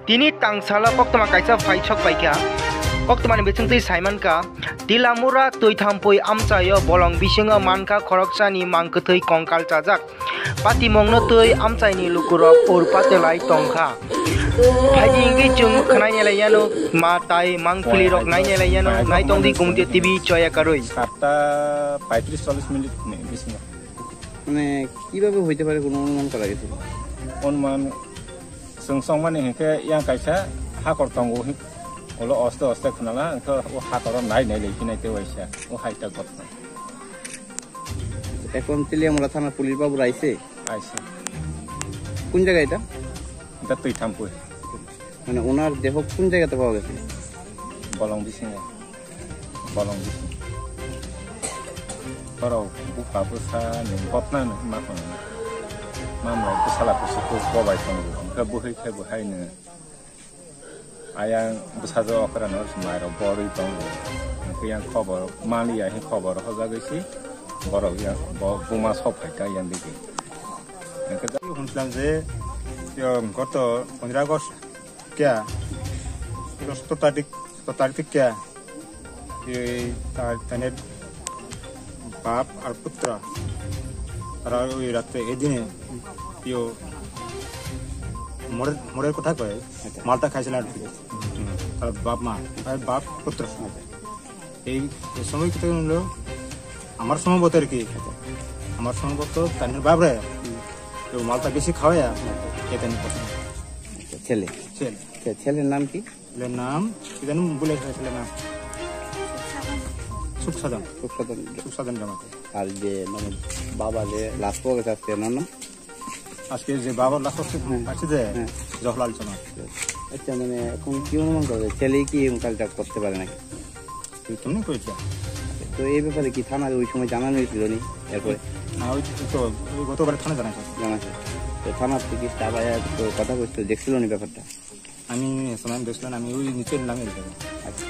Tini tang sala koktoma kaisa phai chok paikya koktoma ni besingtui saimanka tilamura tui thampui amchayo bolong bisingo manka khorokchani mangkutui kongkal chajak pati mongno tui amchaini lukurok urpatelai tongkha Pagi chung khanai nyalaiyano ma tai mangphili rok nai nyalaiyano nai tongdi gumti TV choya karoi 7:35-40 minute বেশি মানে কিভাবে হইতে পারে কোনো অনুমান করা গেছে অনুমান সং মানে হেকে ইয়াং কাইসা হাকর তঙ্গো হলো অস্তে অস্তে খনালা তো ও হাকর নাই নাই লেখিনাইতে হইছে ও হাইটা ঘটনা এখন তিলিয়ামুড়া থানা পুলিশ বাবু আইছে কোন জায়গা এটা এটা তুই থামপুই মানে ওনার দেহ কোন জায়গাতে পাওয়া গেছে বলং বিসিংয়ে বলং বিসিং পরও বুকা বুসা নে ঘটনা মা কোন মামলা বুসালা বুসুকো ববাই তঙ্গো কা বুহै খাই বুহাইनो ayang busajookrano smairo bori tonggo yang খবর মালিয়া হি খবর হজা গইছি বড় ইয়া বুমা সফাইকা ইয়ান দিকে এটা শুনলাম যে গত 15 আগস্ট क्या 17 तारीख क्या ये तने बाप और पुत्र और ये रात ए दिन यो मोरे कोठा कय मालटा खाइছিল আর বাপ মা আর বাপ পুত্র এই সময় কত হলো আমার সম্ভবত আর কি আমার সম্ভবত তানের বাপ রে তো মালটা বেশি খাওয়া এটা নি পছন্দ ছেলে ছেলে ছেলের নাম কি ছেলের নাম কি জানো বলে ছেলের নাম সুখসাধন জামাতে আর যে মানে বাবা যে লাশ পাওয়া গেছে আজকে নাম আজকে যে বাবার লাশ আছে যে জহলাল জামাত আচ্ছা মানে এখন কি অনুমান করে ছেলে কি কাজটা করতে পারে নাকি তুই তুমি কইছ তো এই ব্যাপারে কি থানার ওই সময় জানানো হয়েছিল নি এরপরে না ওই তো গতবার থানা জানাইছে তো থানার থেকে স্টাফ আয়া কথা কইছিল দেখছিল নি ব্যাপারটা আমি সময় দেখছিলাম আমি ওই নিচের নামে আচ্ছা